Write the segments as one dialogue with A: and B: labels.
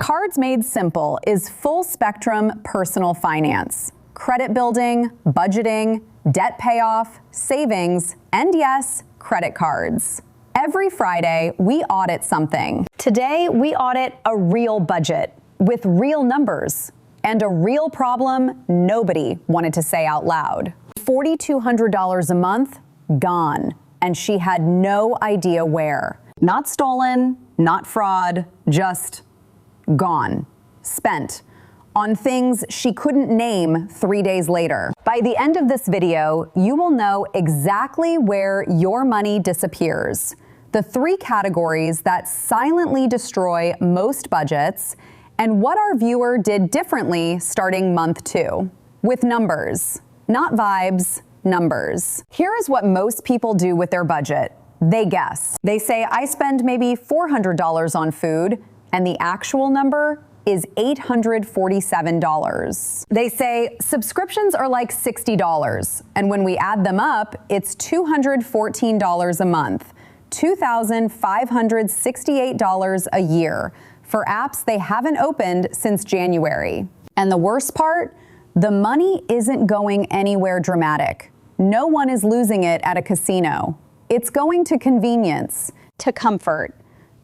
A: Cards Made Simple is full-spectrum personal finance. Credit building, budgeting, debt payoff, savings, and yes, credit cards. Every Friday, we audit something. Today, we audit a real budget with real numbers and a real problem nobody wanted to say out loud. $4,200 a month, gone, and she had no idea where. Not stolen, not fraud, just gone, spent on things she couldn't name 3 days later. By the end of this video, you will know exactly where your money disappears, the 3 categories that silently destroy most budgets, and what our viewer did differently starting month 2. With numbers, not vibes, numbers. Here is what most people do with their budget. They guess. They say, I spend maybe $400 on food, and the actual number is $847. They say subscriptions are like $60, and when we add them up, it's $214 a month, $2,568 a year for apps they haven't opened since January. And the worst part, the money isn't going anywhere dramatic. No one is losing it at a casino. It's going to convenience, to comfort,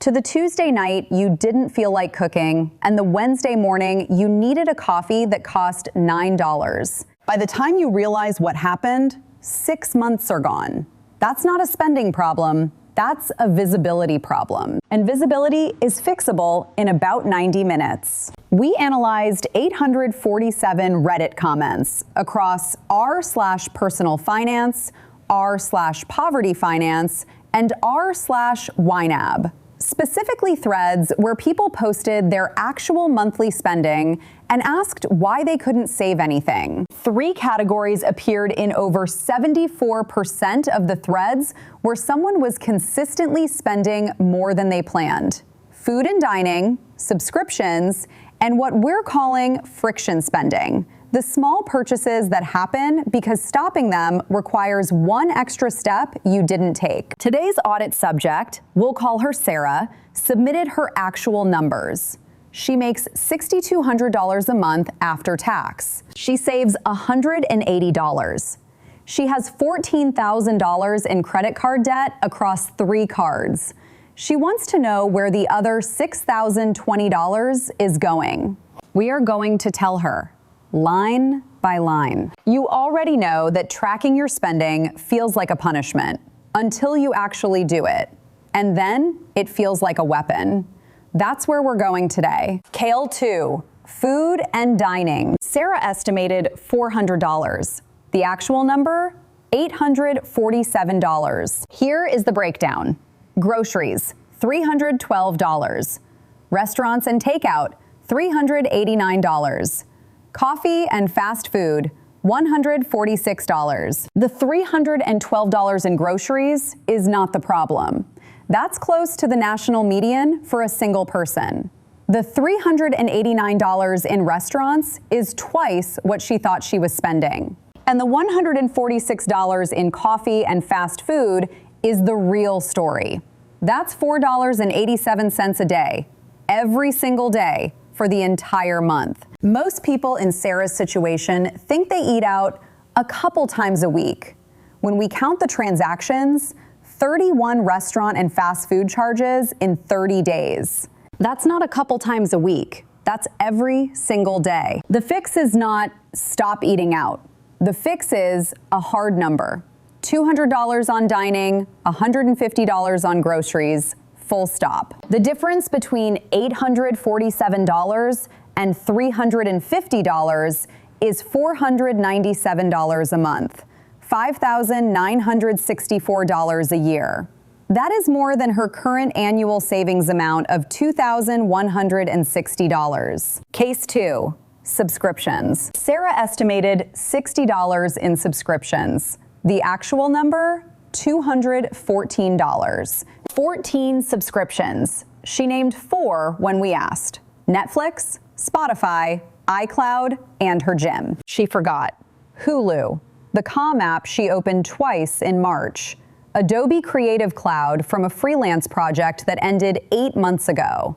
A: to the Tuesday night you didn't feel like cooking, and the Wednesday morning you needed a coffee that cost $9. By the time you realize what happened, 6 months are gone. That's not a spending problem, that's a visibility problem. And visibility is fixable in about 90 minutes. We analyzed 847 Reddit comments across r/personal finance, r/poverty finance, and r/YNAB. Specifically threads where people posted their actual monthly spending and asked why they couldn't save anything. 3 categories appeared in over 74% of the threads where someone was consistently spending more than they planned. Food and dining, subscriptions, and what we're calling friction spending. The small purchases that happen because stopping them requires one extra step you didn't take. Today's audit subject, we'll call her Sarah, submitted her actual numbers. She makes $6,200 a month after tax. She saves $180. She has $14,000 in credit card debt across 3 cards. She wants to know where the other $6,020 is going. We are going to tell her, line by line. You already know that tracking your spending feels like a punishment until you actually do it. And then it feels like a weapon. That's where we're going today. Scale 2, food and dining. Sarah estimated $400. The actual number, $847. Here is the breakdown. Groceries, $312. Restaurants and takeout, $389. Coffee and fast food, $146. The $312 in groceries is not the problem. That's close to the national median for a single person. The $389 in restaurants is twice what she thought she was spending. And the $146 in coffee and fast food is the real story. That's $4.87 a day, every single day, for the entire month. Most people in Sarah's situation think they eat out a couple times a week. When we count the transactions, 31 restaurant and fast food charges in 30 days. That's not a couple times a week. That's every single day. The fix is not stop eating out. The fix is a hard number. $200 on dining, $150 on groceries, full stop. The difference between $847 and $350 is $497 a month, $5,964 a year. That is more than her current annual savings amount of $2,160. Case 2, subscriptions. Sarah estimated $60 in subscriptions. The actual number, $214. 14 subscriptions. She named 4 when we asked: Netflix, Spotify, iCloud, and her gym. She forgot Hulu, the Calm app she opened twice in March, Adobe Creative Cloud from a freelance project that ended 8 months ago,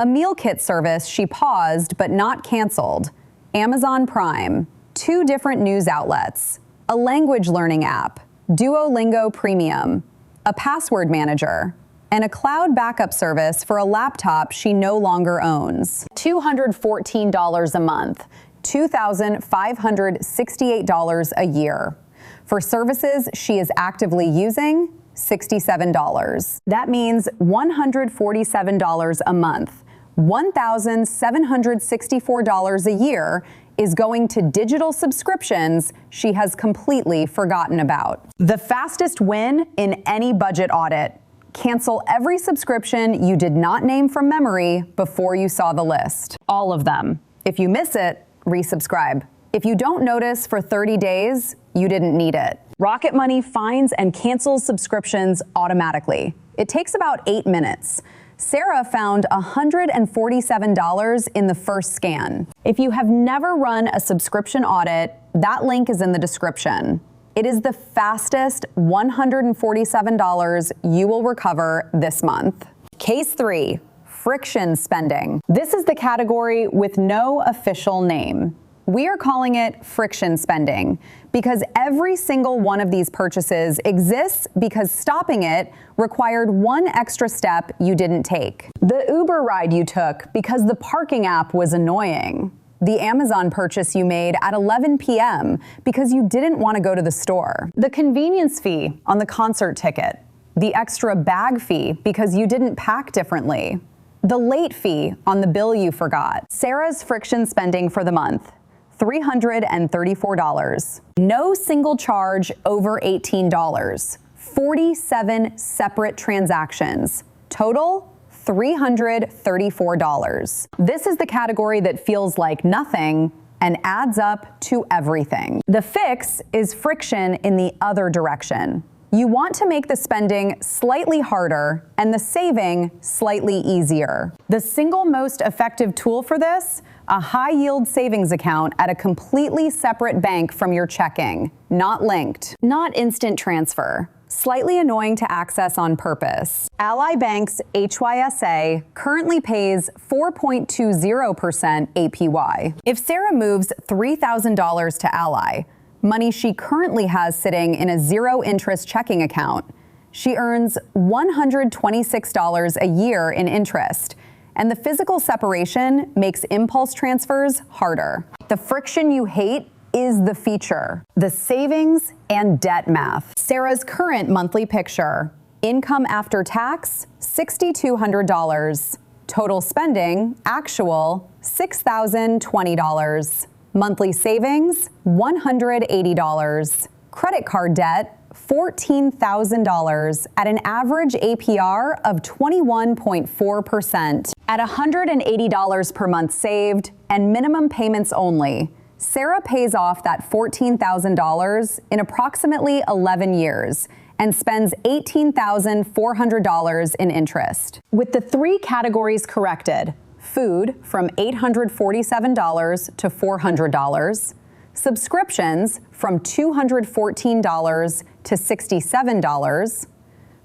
A: A meal kit service she paused but not canceled. Amazon Prime. 2 different news outlets. A language learning app. Duolingo Premium. A password manager. And a cloud backup service for a laptop she no longer owns. $214 a month. $2,568 a year. For services she is actively using, $67. That means $147 a month. $1,764 a year is going to digital subscriptions she has completely forgotten about. The fastest win in any budget audit. Cancel every subscription you did not name from memory before you saw the list. All of them. If you miss it, resubscribe. If you don't notice for 30 days, you didn't need it. Rocket Money finds and cancels subscriptions automatically. It takes about 8 minutes. Sarah found $147 in the first scan. If you have never run a subscription audit, that link is in the description. It is the fastest $147 you will recover this month. Case 3, friction spending. This is the category with no official name. We are calling it friction spending because every single one of these purchases exists because stopping it required one extra step you didn't take. The Uber ride you took because the parking app was annoying. The Amazon purchase you made at 11 p.m. because you didn't want to go to the store. The convenience fee on the concert ticket. The extra bag fee because you didn't pack differently. The late fee on the bill you forgot. Sarah's friction spending for the month. $334. No single charge over $18. 47 separate transactions. Total, $334. This is the category that feels like nothing and adds up to everything. The fix is friction in the other direction. You want to make the spending slightly harder and the saving slightly easier. The single most effective tool for this, a high-yield savings account at a completely separate bank from your checking, not linked, not instant transfer. Slightly annoying to access on purpose. Ally Bank's HYSA currently pays 4.20% APY. If Sarah moves $3,000 to Ally, money she currently has sitting in a zero-interest checking account, she earns $126 a year in interest, and the physical separation makes impulse transfers harder. The friction you hate is the feature, the savings and debt math. Sarah's current monthly picture: income after tax, $6,200. Total spending, actual, $6,020. Monthly savings, $180. Credit card debt, $14,000 at an average APR of 21.4%. At $180 per month saved and minimum payments only, Sarah pays off that $14,000 in approximately 11 years and spends $18,400 in interest. With the 3 categories corrected, food from $847 to $400, subscriptions from $214 to $67,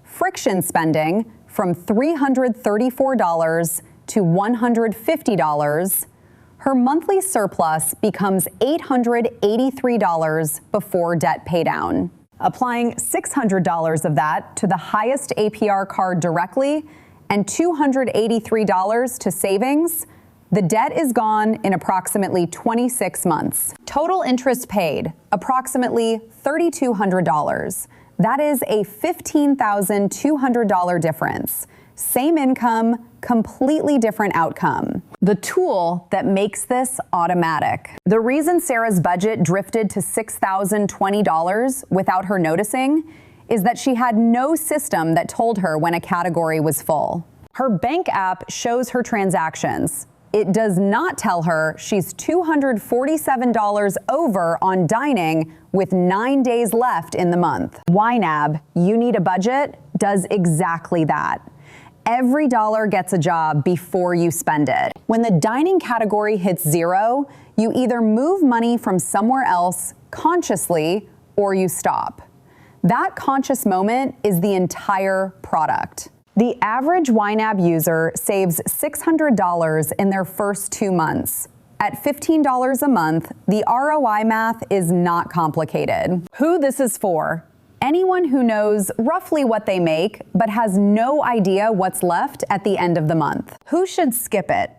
A: friction spending from $334 to $150, her monthly surplus becomes $883 before debt paydown. Applying $600 of that to the highest APR card directly and $283 to savings, the debt is gone in approximately 26 months. Total interest paid, approximately $3,200. That is a $15,200 difference. Same income, completely different outcome. The tool that makes this automatic. The reason Sarah's budget drifted to $6,020 without her noticing is that she had no system that told her when a category was full. Her bank app shows her transactions. It does not tell her she's $247 over on dining with 9 days left in the month. YNAB, You Need a Budget, does exactly that. Every dollar gets a job before you spend it. When the dining category hits zero, you either move money from somewhere else consciously or you stop. That conscious moment is the entire product. The average YNAB user saves $600 in their first 2 months. At $15 a month, the ROI math is not complicated. Who this is for? Anyone who knows roughly what they make, but has no idea what's left at the end of the month. Who should skip it?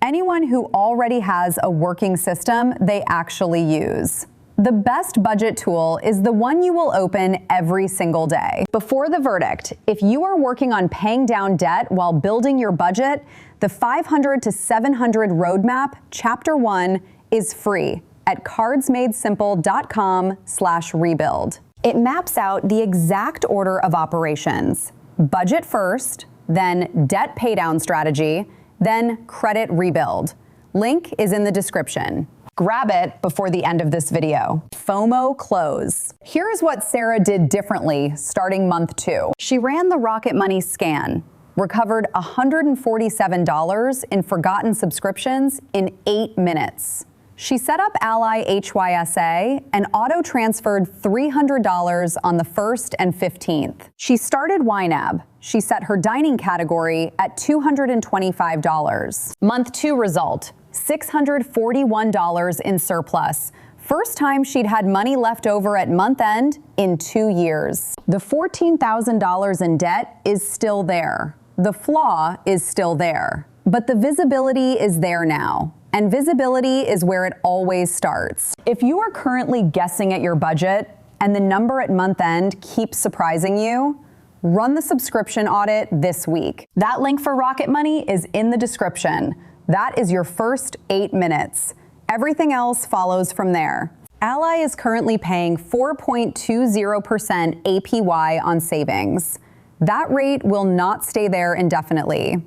A: Anyone who already has a working system they actually use. The best budget tool is the one you will open every single day. Before the verdict, if you are working on paying down debt while building your budget, the 500 to 700 Roadmap, Chapter 1, is free at cardsmadesimple.com/rebuild. It maps out the exact order of operations. Budget first, then debt paydown strategy, then credit rebuild. Link is in the description. Grab it before the end of this video. FOMO close. Here is what Sarah did differently starting month 2. She ran the Rocket Money scan, recovered $147 in forgotten subscriptions in 8 minutes. She set up Ally HYSA and auto-transferred $300 on the 1st and 15th. She started YNAB. She set her dining category at $225. Month 2 result, $641 in surplus. First time she'd had money left over at month end in 2 years. The $14,000 in debt is still there. The flaw is still there, but the visibility is there now. And visibility is where it always starts. If you are currently guessing at your budget and the number at month end keeps surprising you, run the subscription audit this week. That link for Rocket Money is in the description. That is your first 8 minutes. Everything else follows from there. Ally is currently paying 4.20% APY on savings. That rate will not stay there indefinitely.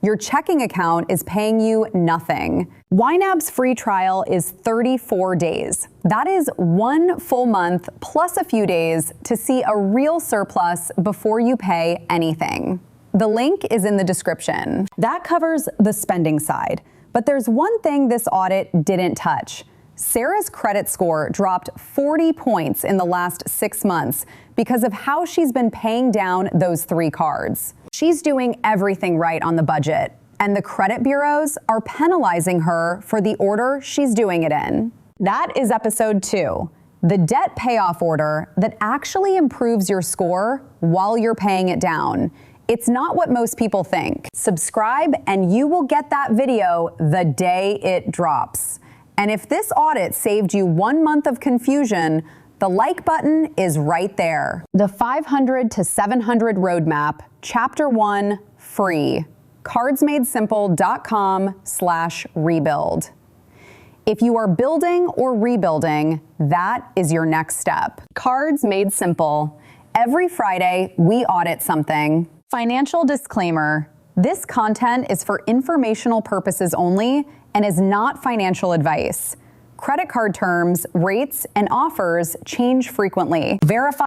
A: Your checking account is paying you nothing. YNAB's free trial is 34 days. That is 1 full month plus a few days to see a real surplus before you pay anything. The link is in the description. That covers the spending side. But there's one thing this audit didn't touch. Sarah's credit score dropped 40 points in the last 6 months because of how she's been paying down those 3 cards. She's doing everything right on the budget, and the credit bureaus are penalizing her for the order she's doing it in. That is episode 2, the debt payoff order that actually improves your score while you're paying it down. It's not what most people think. Subscribe and you will get that video the day it drops. And if this audit saved you 1 month of confusion, the like button is right there. The 500 to 700 Roadmap, Chapter 1, free. cardsmadesimple.com/rebuild. If you are building or rebuilding, that is your next step. Cards Made Simple. Every Friday, we audit something. Financial disclaimer. This content is for informational purposes only and is not financial advice. Credit card terms, rates, and offers change frequently. Verify